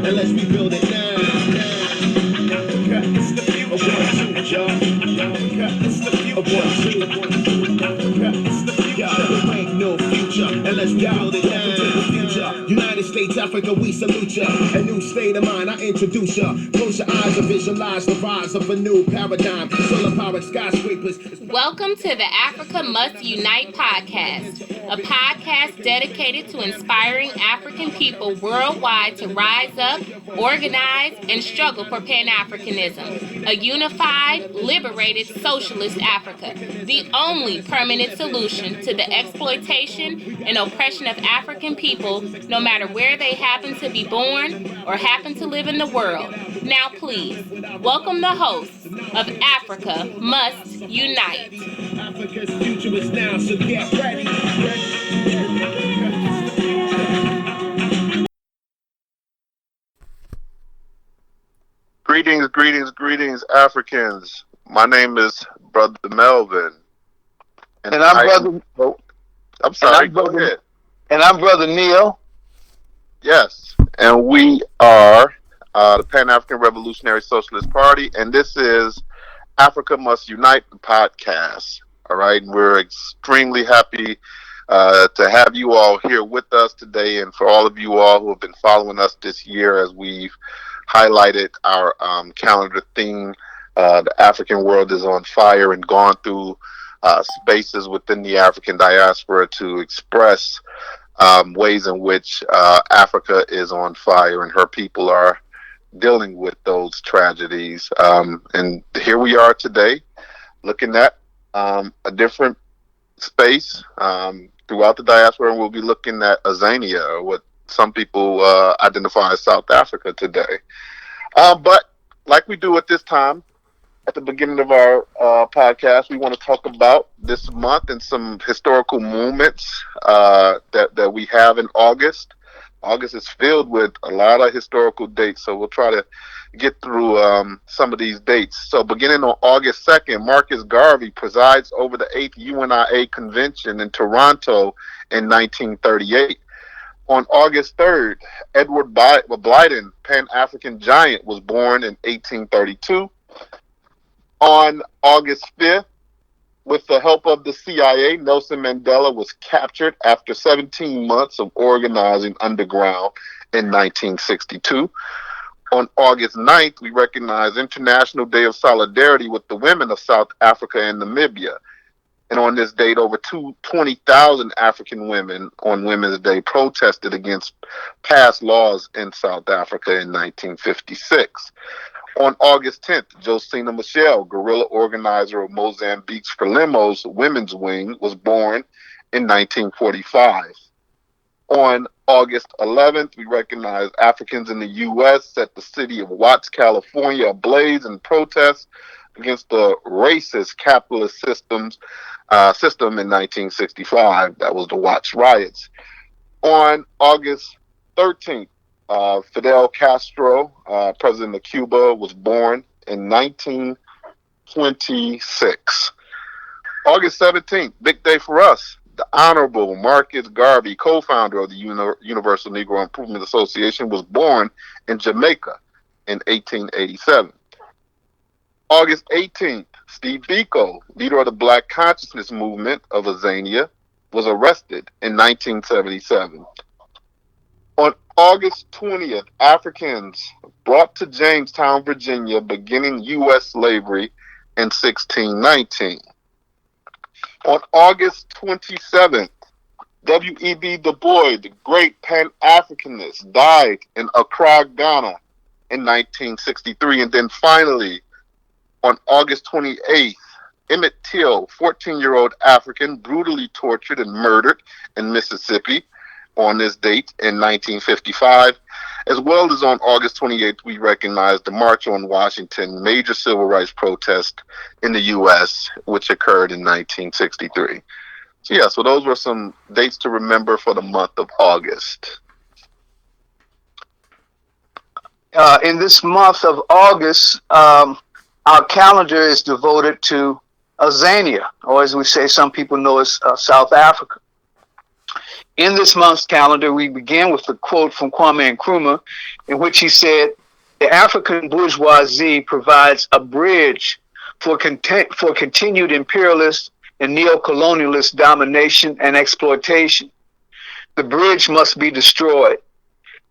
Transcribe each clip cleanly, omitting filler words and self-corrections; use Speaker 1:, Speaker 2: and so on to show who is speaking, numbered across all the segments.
Speaker 1: Unless we build it now. It's the future, y'all. It's the future. There ain't no future unless we build it now. United States, Africa, we salute ya. A new state of mind, I introduce ya. Close your eyes and visualize the rise of a new paradigm. Solar powered skyscrapers.
Speaker 2: Welcome to the Africa Must Unite podcast, a podcast dedicated to inspiring African people worldwide to rise up, organize, and struggle for Pan-Africanism, a unified, liberated, socialist Africa, the only permanent solution to the exploitation and oppression of African people, no matter where they happen to be born or happen to live in the world. Now please, welcome the hosts of Africa Must Unite.
Speaker 1: Africa's future is now, so get ready.
Speaker 3: Greetings, Africans. My name is Brother Melvin.
Speaker 4: And I'm Brother.
Speaker 3: I'm sorry, go ahead.
Speaker 4: And I'm Brother Neil.
Speaker 3: Yes, and we are the Pan-African Revolutionary Socialist Party, and this is Africa Must Unite, the podcast. All right, and we're extremely happy to have you all here with us today, and for all of you all who have been following us this year as we've highlighted our calendar theme, the African world is on fire, and gone through spaces within the African diaspora to express ways in which Africa is on fire and her people are dealing with those tragedies. And here we are today looking at a different space throughout the diaspora, and we'll be looking at Azania, or what some people identify as South Africa today. But like we do at this time, at the beginning of our podcast, we want to talk about this month and some historical moments that we have in August. August is filled with a lot of historical dates, so we'll try to get through some of these dates. So beginning on August 2nd, Marcus Garvey presides over the 8th UNIA convention in Toronto in 1938. On August 3rd, Edward Blyden, Pan-African giant, was born in 1832. On August 5th, with the help of the CIA, Nelson Mandela was captured after 17 months of organizing underground in 1962. On August 9th, we recognize International Day of Solidarity with the women of South Africa and Namibia. And on this date, over 20,000 African women on Women's Day protested against past laws in South Africa in 1956. On August 10th, Josina Michel, guerrilla organizer of Mozambique's Frelimos Women's Wing, was born in 1945. On August 11th, we recognize Africans in the U.S. set the city of Watts, California ablaze in protest against the racist capitalist system in 1965. That was the Watts riots. On August 13th, Fidel Castro, president of Cuba, was born in 1926. August 17th, big day for us. The Honorable Marcus Garvey, co-founder of the Universal Negro Improvement Association, was born in Jamaica in 1887. August 18th, Steve Biko, leader of the Black Consciousness Movement of Azania, was arrested in 1977. On August 20th, Africans brought to Jamestown, Virginia, beginning U.S. slavery in 1619. On August 27th, W.E.B. Du Bois, the great Pan-Africanist, died in Accra, Ghana in 1963. And then finally, on August 28th, Emmett Till, 14-year-old African, brutally tortured and murdered in Mississippi on this date in 1955. As well as on August 28th, we recognize the March on Washington, major civil rights protest in the U.S., which occurred in 1963. So those were some dates to remember for the month of August.
Speaker 4: In this month of August, our calendar is devoted to Azania, or as we say, some people know as South Africa. In this month's calendar, we begin with a quote from Kwame Nkrumah, in which he said, "The African bourgeoisie provides a bridge for continued imperialist and neo-colonialist domination and exploitation. The bridge must be destroyed.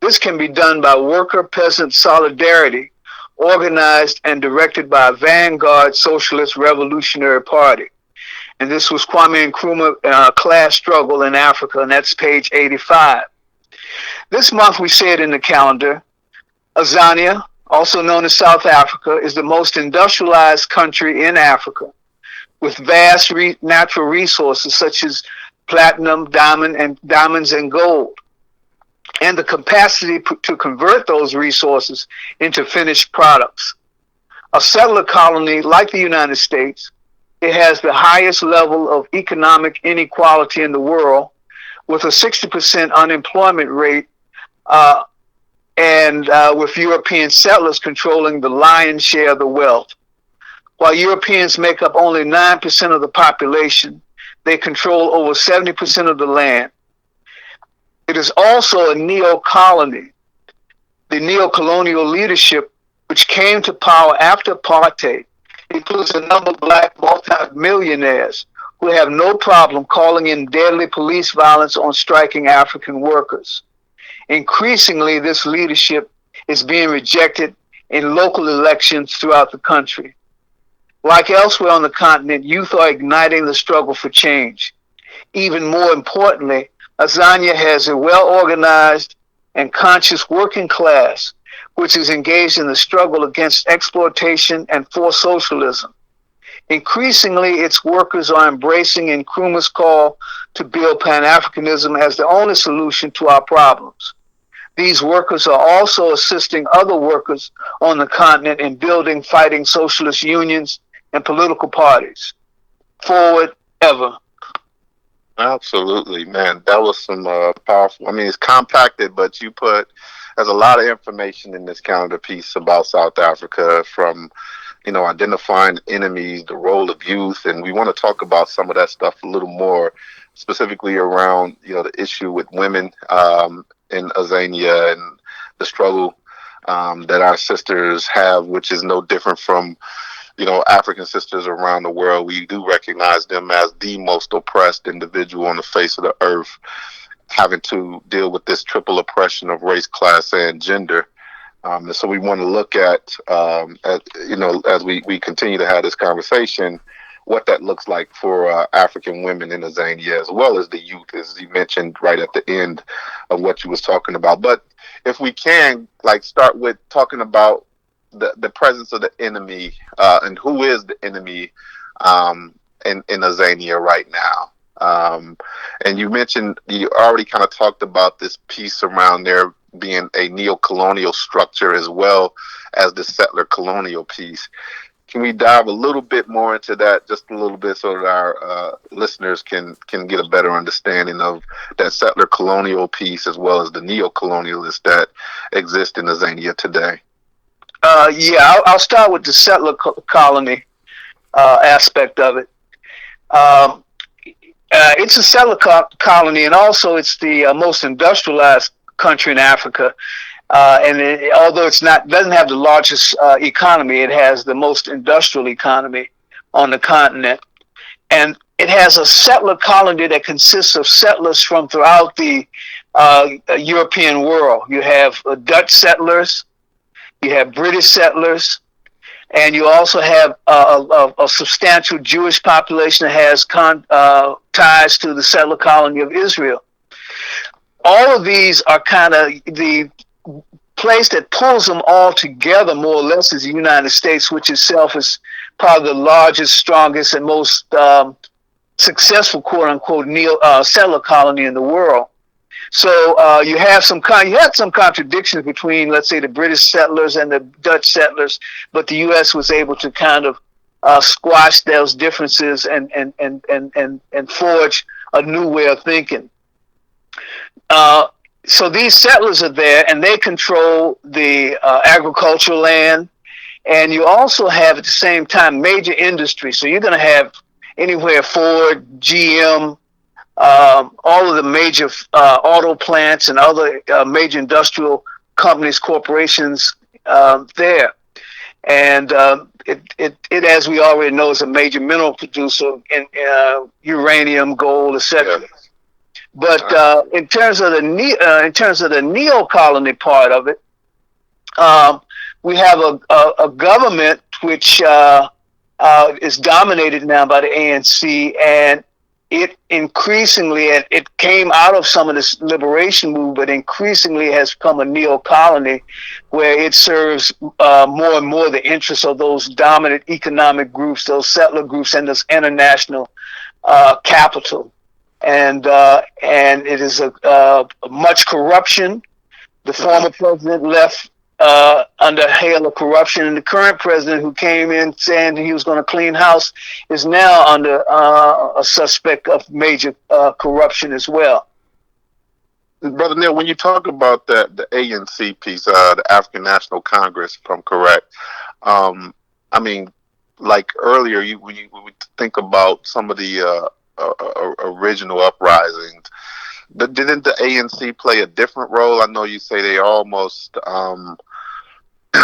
Speaker 4: This can be done by worker-peasant solidarity, organized and directed by a vanguard socialist revolutionary party." And this was Kwame Nkrumah, Class Struggle in Africa, and that's page 85. This month, we say it in the calendar, Azania, also known as South Africa, is the most industrialized country in Africa, with vast natural resources such as platinum, diamonds and gold, and the capacity to convert those resources into finished products. A settler colony like the United States, it has the highest level of economic inequality in the world, with a 60% unemployment rate, and with European settlers controlling the lion's share of the wealth. While Europeans make up only 9% of the population, they control over 70% of the land. It is also a neo-colony. The neo-colonial leadership, which came to power after apartheid, includes a number of black multimillionaires who have no problem calling in deadly police violence on striking African workers. Increasingly, this leadership is being rejected in local elections throughout the country. Like elsewhere on the continent, youth are igniting the struggle for change. Even more importantly, Azania has a well-organized and conscious working class, which is engaged in the struggle against exploitation and for socialism. Increasingly, its workers are embracing Nkrumah's call to build Pan-Africanism as the only solution to our problems. These workers are also assisting other workers on the continent in building fighting socialist unions and political parties. Forward ever.
Speaker 3: Absolutely, man. That was some powerful. I mean, it's compacted, but there's a lot of information in this calendar piece about South Africa, from identifying enemies, the role of youth, and we want to talk about some of that stuff a little more, specifically around the issue with women in Azania and the struggle that our sisters have, which is no different from African sisters around the world. We do recognize them as the most oppressed individual on the face of the earth, having to deal with this triple oppression of race, class, and gender. And so we want to look at as we continue to have this conversation, what that looks like for African women in Azania, as well as the youth, as you mentioned right at the end of what you was talking about. But if we can, start with talking about the presence of the enemy, and who is the enemy in Azania right now. And you mentioned, you already kind of talked about this piece around there being a neo-colonial structure as well as the settler colonial piece. Can we dive a little bit more into that, just a little bit, so that our listeners can get a better understanding of that settler colonial piece as well as the neo-colonialists that exist in Azania today?
Speaker 4: I'll start with the settler colony aspect of it. It's a settler colony, and also it's the most industrialized country in Africa. Although doesn't have the largest economy, it has the most industrial economy on the continent. And it has a settler colony that consists of settlers from throughout the European world. You have Dutch settlers, you have British settlers, and you also have a substantial Jewish population that has ties to the settler colony of Israel. All of these are kind of the place that pulls them all together, more or less, is the United States, which itself is probably the largest, strongest, and most successful, quote unquote, settler colony in the world. So you had some contradictions between, let's say, the British settlers and the Dutch settlers, but the U.S. was able to kind of squash those differences and forge a new way of thinking. So these settlers are there, and they control the agricultural land, and you also have at the same time major industry. So you're going to have anywhere Ford, GM, all of the major auto plants and other major industrial companies, corporations there. And as we already know, is a major mineral producer in uranium, gold, etc.
Speaker 3: Yeah.
Speaker 4: But in terms of the neo colony part of it, we have a government which is dominated now by the ANC, and it increasingly, it came out of some of this liberation move, but increasingly has become a neo-colony where it serves more and more the interests of those dominant economic groups, those settler groups, and this international capital. And it is much corruption. The former president left under hail of corruption, and the current president, who came in saying he was going to clean house, is now under a suspect of major corruption as well.
Speaker 3: Brother Neil, when you talk about the ANC piece, the African National Congress, if I'm correct, I mean, like earlier, when you think about some of the original uprisings, didn't the ANC play a different role? I know you say they almost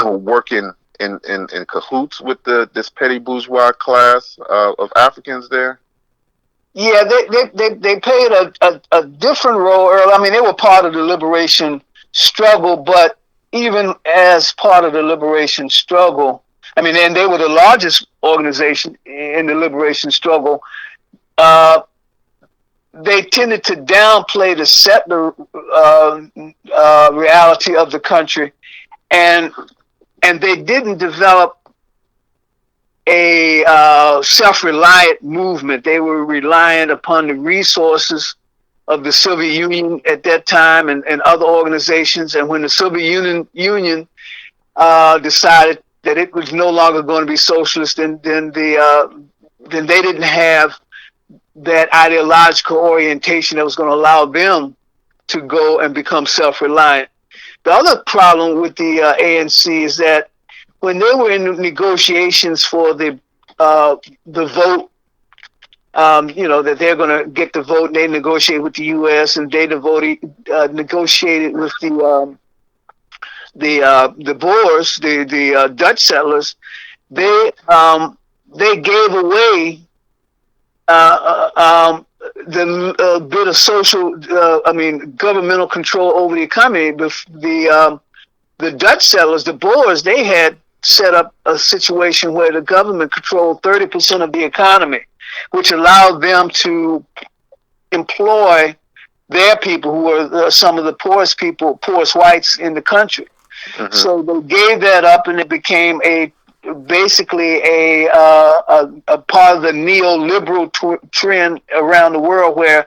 Speaker 3: working in cahoots with this petty bourgeois class of Africans there.
Speaker 4: Yeah, they played a different role early. I mean, they were part of the liberation struggle, but even as part of the liberation struggle, I mean, and they were the largest organization in the liberation struggle. They tended to downplay the settler reality of the country, and they didn't develop a self-reliant movement. They were reliant upon the resources of the Soviet Union at that time and other organizations. And when the Soviet Union decided that it was no longer going to be socialist, then they didn't have that ideological orientation that was going to allow them to go and become self-reliant. The other problem with the ANC is that when they were in negotiations for the vote, that they're going to get the vote, and they negotiated with the U.S. and they negotiated with the Boers, the Dutch settlers. They gave away the bit of social, governmental control over the economy. The Dutch settlers, the Boers, they had set up a situation where the government controlled 30% of the economy, which allowed them to employ their people, who were some of the poorest whites in the country. Mm-hmm. So they gave that up, and it became basically a part of the neoliberal trend around the world, where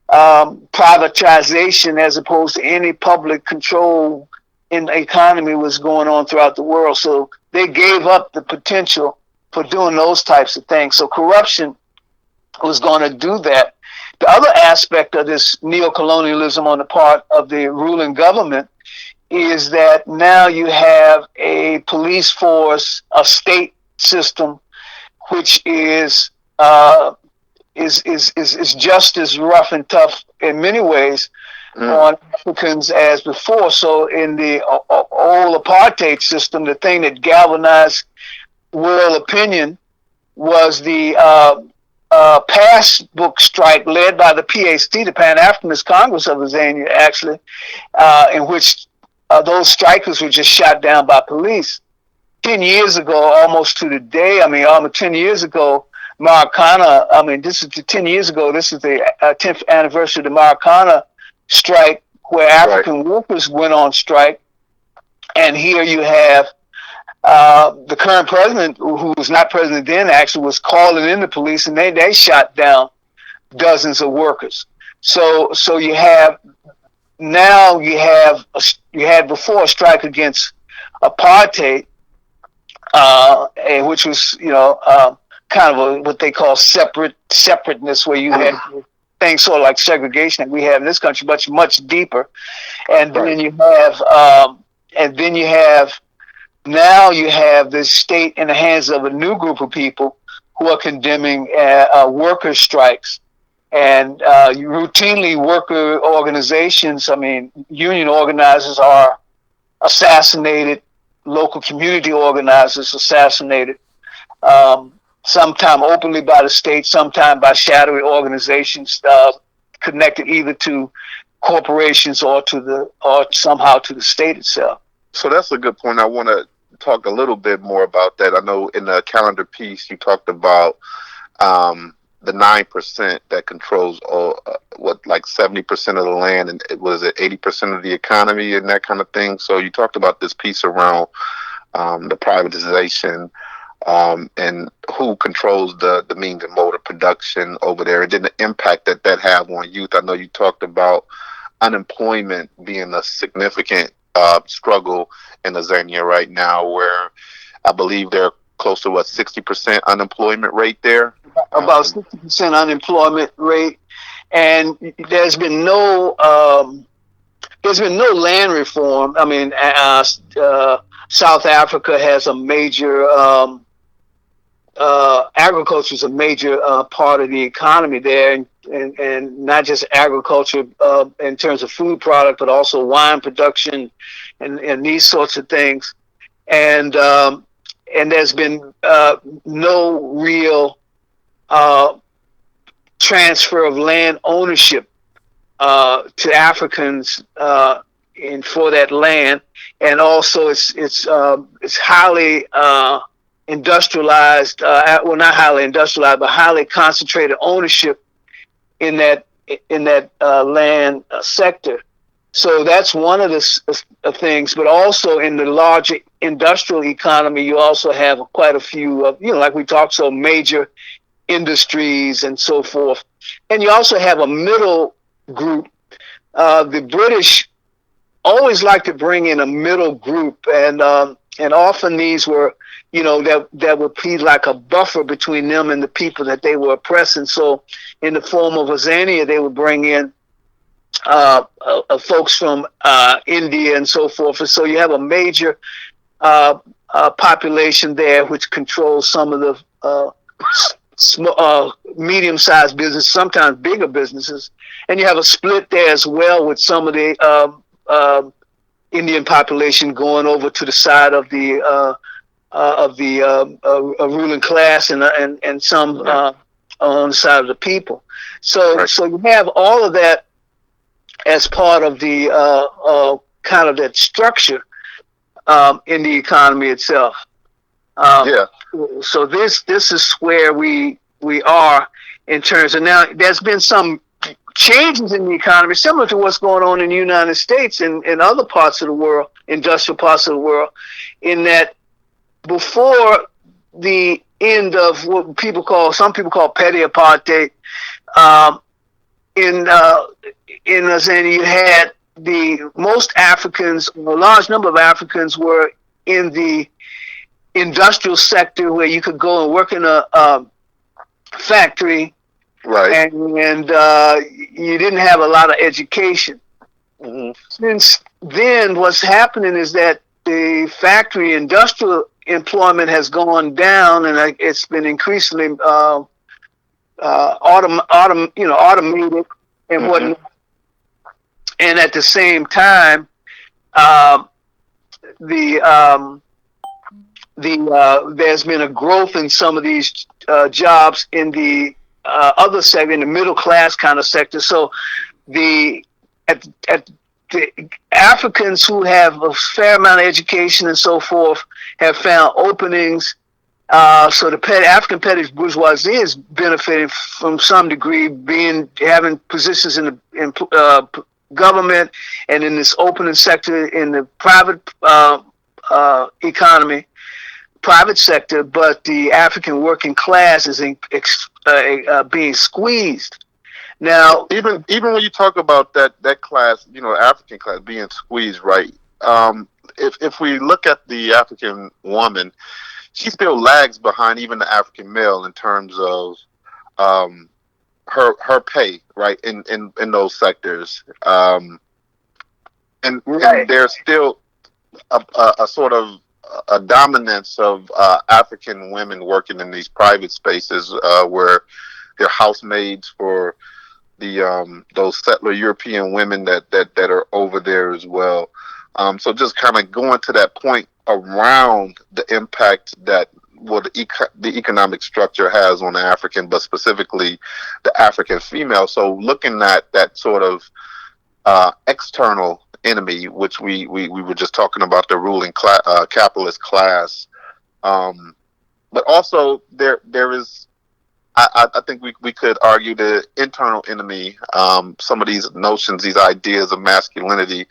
Speaker 4: privatization, as opposed to any public control in the economy, was going on throughout the world. So they gave up the potential for doing those types of things. So corruption was going to do that. The other aspect of this neocolonialism on the part of the ruling government is that now you have a police force, a state system, which is just as rough and tough in many ways on Africans as before. So in the old apartheid system, the thing that galvanized world opinion was the passbook strike led by the PAC, the Pan-Africanist Congress of Azania, actually, in which those strikers were just shot down by police. 10 years ago, almost to the day, almost 10 years ago, Marikana, this is 10 years ago, this is the 10th anniversary of the Marikana strike, where African workers went on strike. And here you have the current president, who was not president then, actually was calling in the police, and they shot down dozens of workers. So you have now you had before a strike against apartheid, which was kind of what they call separateness, where you had things sort of like segregation that we have in this country, much deeper. And then you have now you have this state in the hands of a new group of people who are condemning worker strikes. And routinely, worker organizations, I mean, union organizers are assassinated, local community organizers assassinated, sometime openly by the state, sometime by shadowy organizations connected either to corporations or somehow to the state itself.
Speaker 3: So that's a good point. I want to talk a little bit more about that. I know in the calendar piece you talked about the 9% that controls all, what, like 70% of the land, and it was it 80% of the economy and that kind of thing. So you talked about this piece around the privatization and who controls the means and mode of production over there, and then the impact that that have on youth. I know you talked about unemployment being a significant struggle in Azania right now, where I believe they're close to what 60% unemployment rate there.
Speaker 4: About 60% unemployment rate, and there's been no land reform. I mean, South Africa has a major agriculture is a major part of the economy there, and not just agriculture in terms of food product, but also wine production and these sorts of things. And there's been no real transfer of land ownership to Africans for that land, and also it's highly industrialized. Well, not highly industrialized, but highly concentrated ownership in that land sector. So that's one of the things. But also in the larger industrial economy, you also have quite a few of, like we talked, so major industries and so forth. And you also have a middle group. The British always like to bring in a middle group, and often these were, that would be like a buffer between them and the people that they were oppressing. So in the form of Azania, they would bring in folks from India and so forth. And so you have a major population there which controls some of the medium-sized business, sometimes bigger businesses, and you have a split there as well with some of the Indian population going over to the side of the ruling class, and some on the side of the people. So you have all of that as part of the kind of that structure in the economy itself. So this is where we are in terms of, now there's been some changes in the economy similar to what's going on in the United States and other parts of the world, industrial parts of the world, in that before the end of what some people call petty apartheid, in Azania, you had most Africans, a large number of Africans were in the industrial sector where you could go and work in a factory,
Speaker 3: right?
Speaker 4: And you didn't have a lot of education.
Speaker 3: Mm-hmm.
Speaker 4: Since then, what's happening is that the factory industrial employment has gone down, and it's been increasingly automated and whatnot. And at the same time, there's been a growth in some of these jobs in the other sector, in the middle class kind of sector. So the Africans who have a fair amount of education and so forth have found openings. So the African petty bourgeoisie is benefiting from some degree, having positions in the government and in this opening sector in the private economy, private sector. But the African working class is being squeezed. Now,
Speaker 3: even when you talk about that class, African class being squeezed, right? If we look at the African woman, she still lags behind even the African male in terms of her pay, right? In those sectors, and there's still a sort of a dominance of African women working in these private spaces where they're housemaids for the those settler European women that are over there as well. So just kind of going to that point around the impact that the economic structure has on the African, but specifically the African female. So looking at that sort of external enemy, which we were just talking about, the ruling capitalist class, but also there is I think we could argue the internal enemy, some of these notions, these ideas of masculinity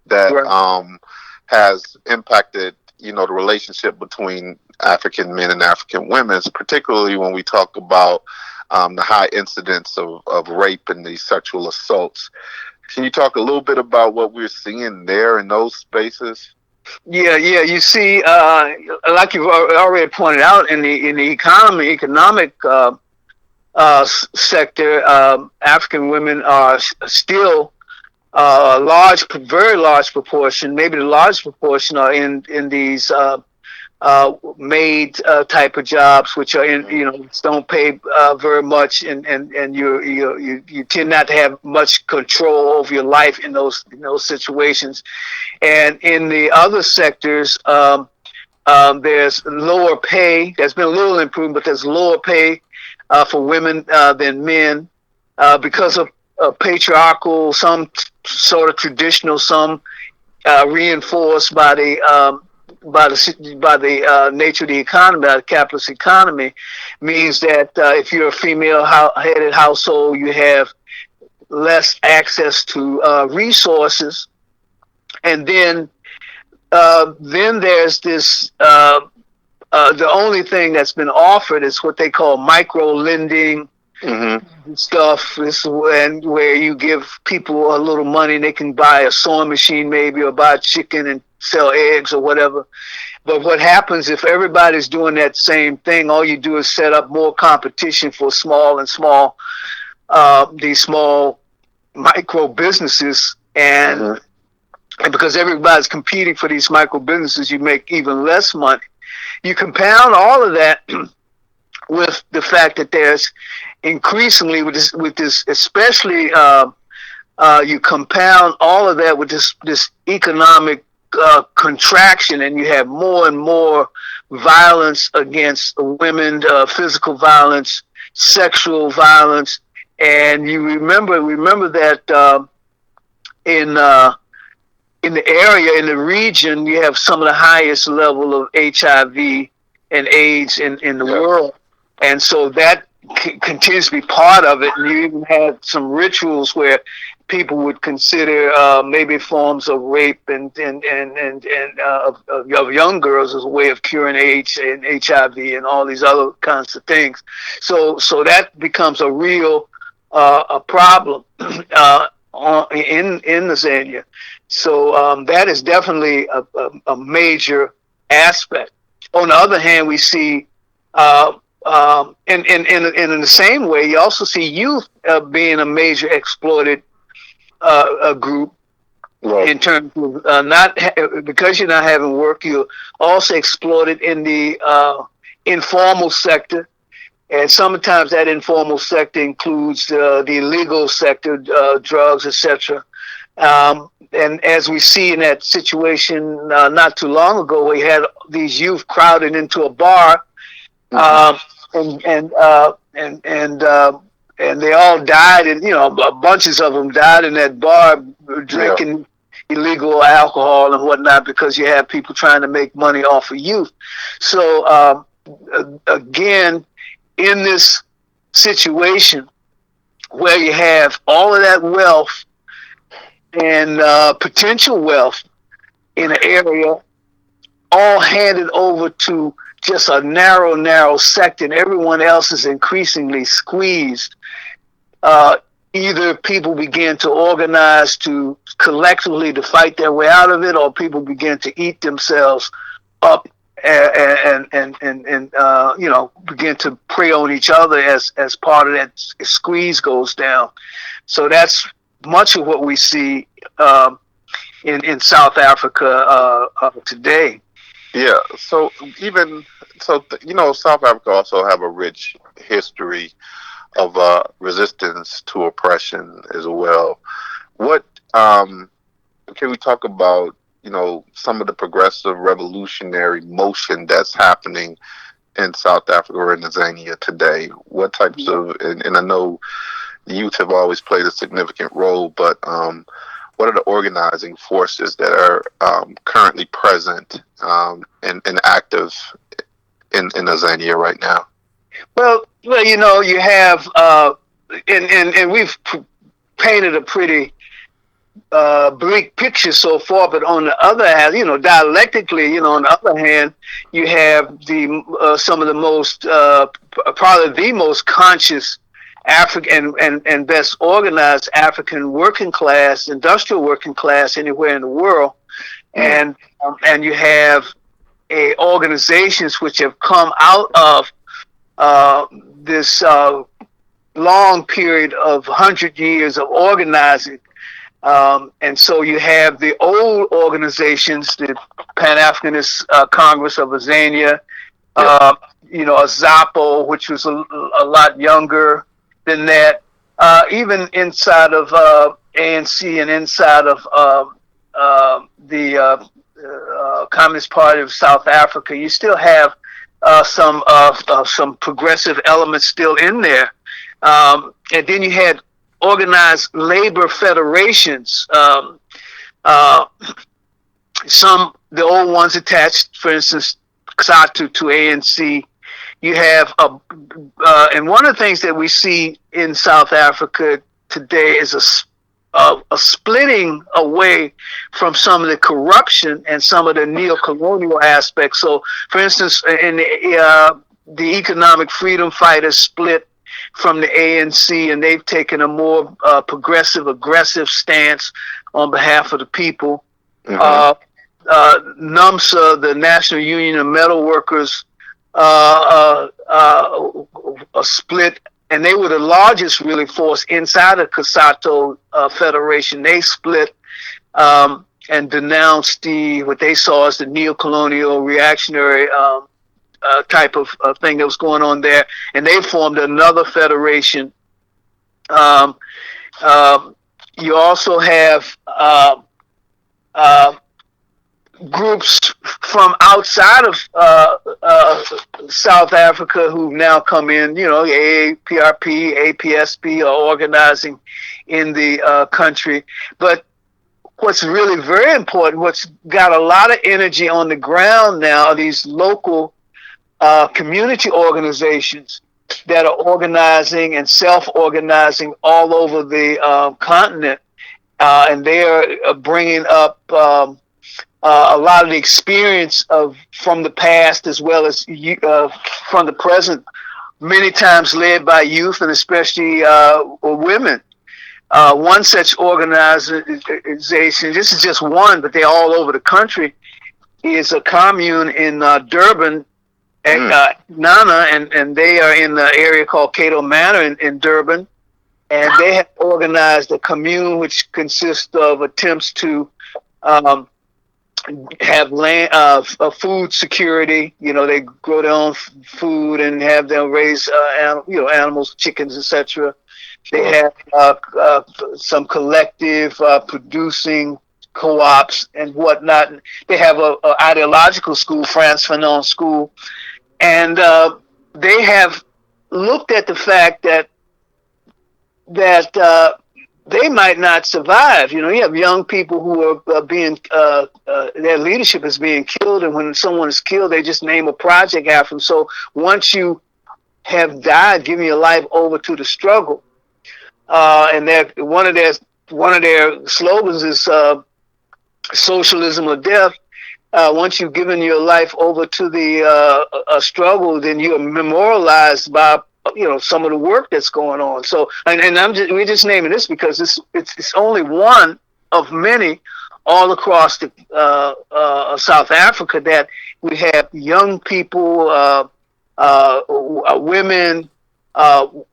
Speaker 3: that
Speaker 4: Right.
Speaker 3: has impacted, the relationship between African men and African women, particularly when we talk about the high incidence of rape and these sexual assaults. Can you talk a little bit about what we're seeing there in those spaces?
Speaker 4: Yeah, yeah. You see, like you've already pointed out, in the economic sector, African women are still a very large proportion, maybe the largest proportion, are in these maid type of jobs, which are don't pay very much, and you tend not to have much control over your life in those situations. And in the other sectors, there's lower pay. There's been a little improvement, but there's lower pay for women than men because of patriarchal, some sort of traditional, some reinforced by the nature of the economy, by the capitalist economy, means that if you're a female-headed household, you have less access to resources, and then there's this. The only thing that's been offered is what they call micro lending stuff. This and where you give people a little money and they can buy a sewing machine maybe, or buy chicken and sell eggs or whatever. But what happens if everybody's doing that same thing? All you do is set up more competition for these small micro businesses, and because everybody's competing for these micro businesses, you make even less money. You compound all of that with the fact that there's increasingly with this especially you compound all of that with this economic contraction, and you have more and more violence against women, physical violence, sexual violence, and you remember that in the area, in the region, you have some of the highest level of HIV and AIDS in the world. And so that continues to be part of it. And you even had some rituals where people would consider maybe forms of rape and of young girls as a way of curing AIDS and HIV and all these other kinds of things. So that becomes a real a problem in Azania. So that is definitely a major aspect. On the other hand, we see, and in the same way, you also see youth being a major exploited group. Right. In terms of because you're not having work, you're also exploited in the informal sector. And sometimes that informal sector includes the illegal sector, drugs, etc. And as we see in that situation not too long ago, we had these youth crowded into a bar, and they all died, and bunches of them died in that bar drinking illegal alcohol and whatnot, because you have people trying to make money off of youth. So again, in this situation where you have all of that wealth and potential wealth in an area, all handed over to just a narrow sector, and everyone else is increasingly squeezed. Either people begin to organize to collectively to fight their way out of it, or people begin to eat themselves up and begin to prey on each other as part of that squeeze goes down. So that's much of what we see in South Africa today.
Speaker 3: Yeah. So even South Africa also have a rich history of resistance to oppression as well. What can we talk about? Some of the progressive revolutionary motion that's happening in South Africa or in Azania today. What types of and I know youth have always played a significant role, but what are the organizing forces that are currently present and active in Azania right now?
Speaker 4: Well, you have, and we've painted a pretty bleak picture so far. But on the other hand, dialectically, on the other hand, you have the some of the most, probably the most conscious African and best organized African working class, industrial working class anywhere in the world,
Speaker 3: Mm.
Speaker 4: and you have organizations which have come out of uh, this long period of 100 years of organizing. And so you have the old organizations, the Pan Africanist Congress of Azania,
Speaker 3: Yep.
Speaker 4: a Zappo, which was a lot younger than that. Even inside of ANC and inside of the Communist Party of South Africa, you still have some progressive elements still in there. And then you had organized labor federations. Uh, some the old ones attached, for instance, XATU to ANC. You have and one of the things that we see in South Africa today is a splitting away from some of the corruption and some of the neo-colonial aspects. So, for instance, in the economic freedom fighters split from the ANC, and they've taken a more progressive, aggressive stance on behalf of the people.
Speaker 3: Mm-hmm.
Speaker 4: Uh, NUMSA, the National Union of Metal Workers, a split, and they were the largest really force inside of COSATU Federation. They split and denounced what they saw as the neo-colonial reactionary type of thing that was going on there, and they formed another federation. Um, you also have uh, groups from outside of South Africa who've now come in. AAPRP, APSP are organizing in the country. But what's really very important, what's got a lot of energy on the ground now, are these local community organizations that are organizing and self-organizing all over the continent, and they are bringing up a lot of the experience of from the past as well as from the present, many times led by youth and especially women. One such organization, this is just one, but they're all over the country, is a commune in Durban,
Speaker 3: Mm.
Speaker 4: Nana, and they are in the area called Cato Manor in Durban. And they have organized a commune which consists of attempts to um, have land, food security. They grow their own food and have them raise, animals, chickens, etc. They
Speaker 3: Sure.
Speaker 4: have some collective producing co-ops and whatnot. They have a ideological school, Frantz Fanon School, and they have looked at the fact that they might not survive. You have young people who are being their leadership is being killed, and when someone is killed, they just name a project after them. So once you have died, giving your life over to the struggle, and one of their slogans is socialism or death. Once you've given your life over to the struggle, then you're memorialized by some of the work that's going on. So, and we're just naming this because it's only one of many all across the South Africa that we have young people, women,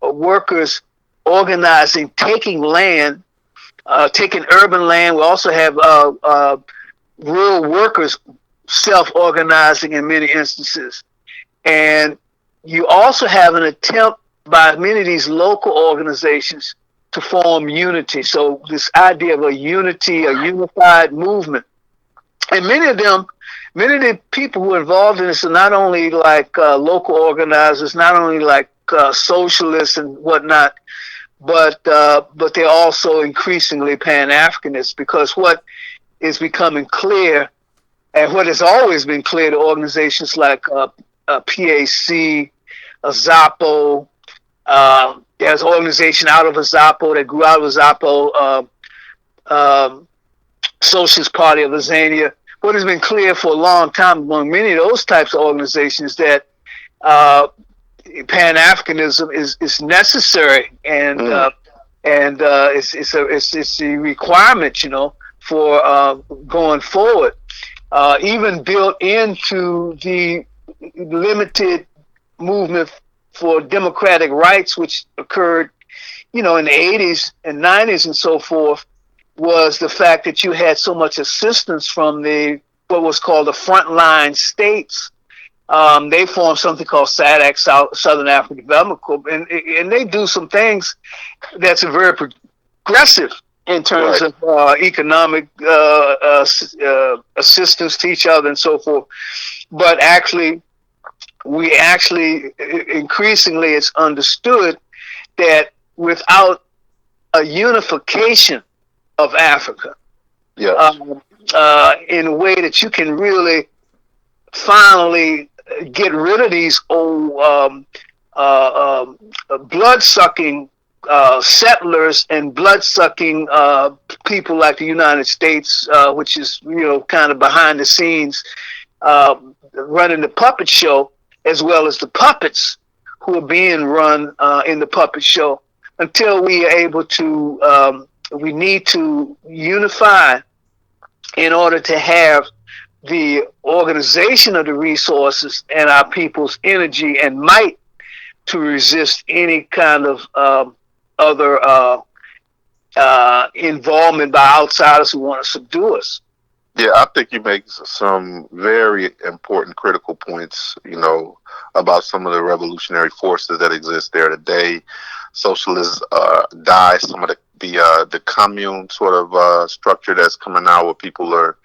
Speaker 4: workers organizing, taking land, taking urban land. We also have rural workers self-organizing in many instances. And you also have an attempt by many of these local organizations to form unity. So this idea of a unity, a unified movement. And many of the people who are involved in this are not only like local organizers, not only like socialists and whatnot, but they're also increasingly Pan-Africanists, because what is becoming clear, and what has always been clear to organizations like PAC, ZAPO, there's an organization out of ZAPO that grew out of ZAPO, um, Socialist Party of Azania. What has been clear for a long time among many of those types of organizations that uh, Pan Africanism is necessary, and it's a requirement, for going forward. Even built into the limited movement for democratic rights, which occurred, in the 80s and 90s and so forth, was the fact that you had so much assistance from the what was called the frontline states. They formed something called SADC, Southern African Development Corp, and they do some things that's very progressive in terms
Speaker 3: Right.
Speaker 4: of economic assistance to each other and so forth. But we actually increasingly it's understood that without a unification of Africa,
Speaker 3: Yes.
Speaker 4: in a way that you can really finally get rid of these old blood sucking settlers and blood sucking people like the United States, which is kind of behind the scenes running the puppet show, as well as the puppets who are being run in the puppet show. Until we are able to, we need to unify in order to have the organization of the resources and our people's energy and might to resist any kind of other involvement by outsiders who want to subdue us.
Speaker 3: Yeah, I think you make some very important critical points, about some of the revolutionary forces that exist there today. Socialists die. Some of the commune sort of structure that's coming out, where people are,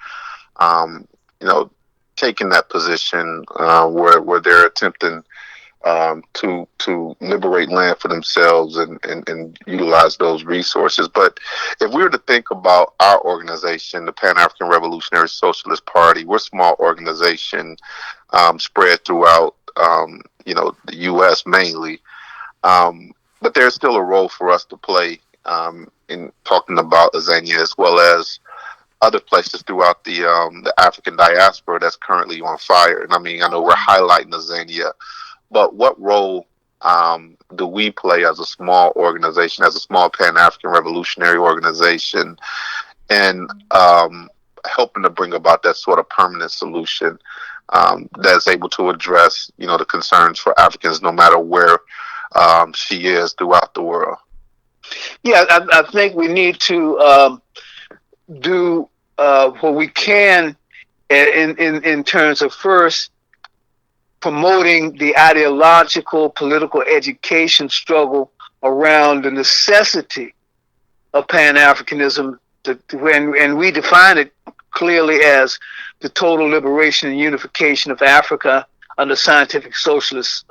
Speaker 3: um, you know, taking that position where they're attempting to liberate land for themselves and utilize those resources. But if we were to think about our organization, the Pan African Revolutionary Socialist Party, we're a small organization spread throughout the U.S. mainly, but there's still a role for us to play in talking about Azania, as well as other places throughout the African diaspora that's currently on fire. And I mean, I know we're highlighting Azania, but what role do we play as a small organization, as a small Pan African revolutionary organization, in helping to bring about that sort of permanent solution that's able to address, the concerns for Africans, no matter where she is throughout the world?
Speaker 4: Yeah, I think we need to do what we can in terms of first promoting the ideological political education struggle around the necessity of Pan-Africanism, and we define it clearly as the total liberation and unification of Africa under scientific socialist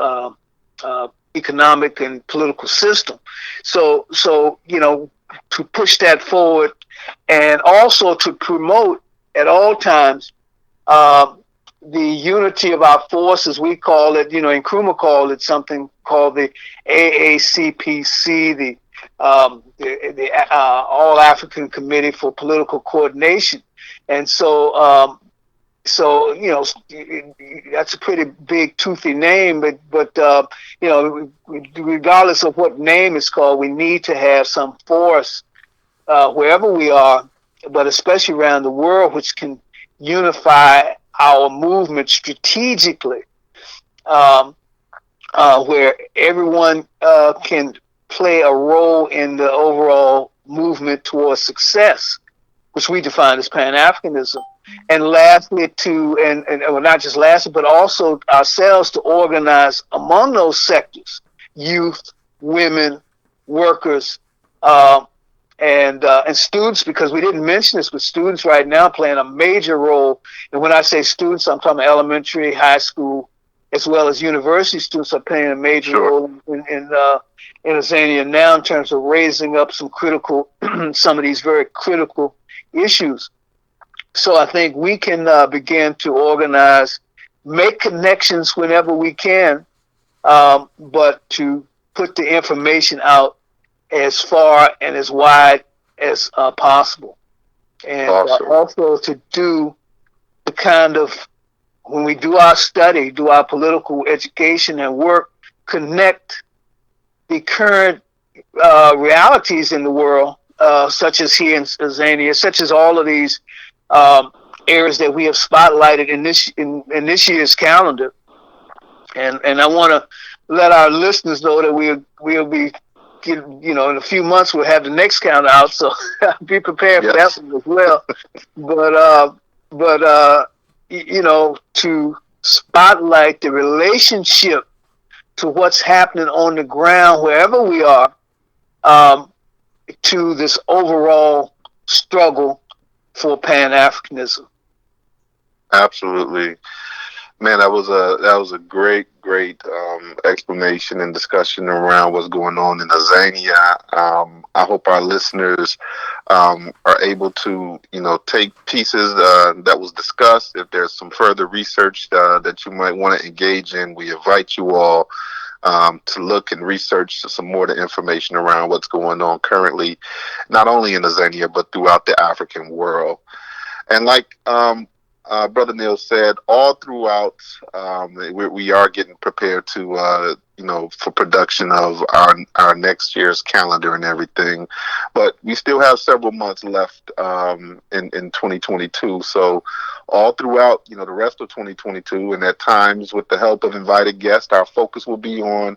Speaker 4: economic and political system. So to push that forward, and also to promote at all times the unity of our forces. We call it, Nkrumah called it something called the AACPC, the All African Committee for Political Coordination, and so that's a pretty big toothy name, but regardless of what name it's called, we need to have some force wherever we are, but especially around the world, which can unify our movement strategically, where everyone can play a role in the overall movement towards success, which we define as Pan-Africanism. And lastly, and well, not just lastly, but also ourselves to organize among those sectors, youth, women, workers, uh, and students, because we didn't mention this, but students right now playing a major role. And when I say students, I'm talking elementary, high school, as well as university students are playing a major
Speaker 3: Sure.
Speaker 4: role in Azania now in terms of raising up some critical, some of these very critical issues. So I think we can begin to organize, make connections whenever we can, but to put the information out as far and as wide as possible. And
Speaker 3: Awesome.
Speaker 4: also to do the kind of, when we do our study, do our political education and work, connect the current realities in the world, such as here in Azania, such as all of these um, areas that we have spotlighted in this year's calendar. And I want to let our listeners know that we'll be, in a few months we'll have the next calendar out, so be prepared for that
Speaker 3: Yes.
Speaker 4: one as well. But to spotlight the relationship to what's happening on the ground wherever we are, um, to this overall struggle for Pan Africanism.
Speaker 3: Absolutely. Man, that was a great explanation and discussion around what's going on in Azania. I hope our listeners are able to, take pieces that was discussed. If there's some further research that you might want to engage in, we invite you all to look and research some more of the information around what's going on currently, not only in Azania but throughout the African world. And like Brother Neil said, all throughout, we are getting prepared to, for production of our next year's calendar and everything. But we still have several months left in 2022. So all throughout, the rest of 2022, and at times with the help of invited guests, our focus will be on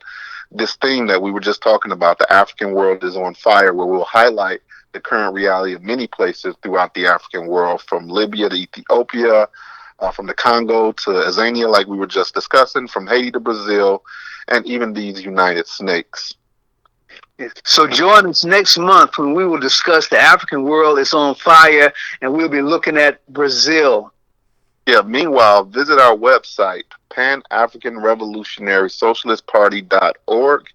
Speaker 3: this theme that we were just talking about. The African world is on fire, where we'll highlight the current reality of many places throughout the African world, from Libya to Ethiopia, from the Congo to Azania, like we were just discussing, from Haiti to Brazil, and even these United Snakes.
Speaker 4: So join us next month when we will discuss the African world is on fire, and we'll be looking at Brazil.
Speaker 3: Yeah, meanwhile, visit our website, panafricanrevolutionarysocialistparty.org.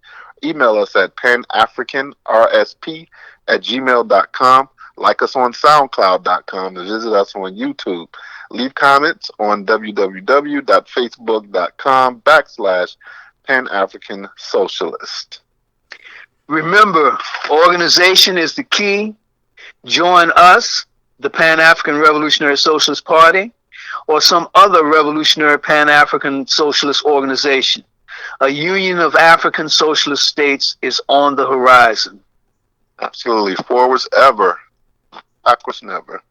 Speaker 3: Email us at panafricanrsp@gmail.com. Like us on soundcloud.com and visit us on YouTube. Leave comments on www.facebook.com/Pan-African Socialist.
Speaker 4: Remember, organization is the key. Join us, the Pan-African Revolutionary Socialist Party, or some other revolutionary Pan-African socialist organization. A union of African socialist states is on the horizon.
Speaker 3: Absolutely. Forwards ever. Backwards never.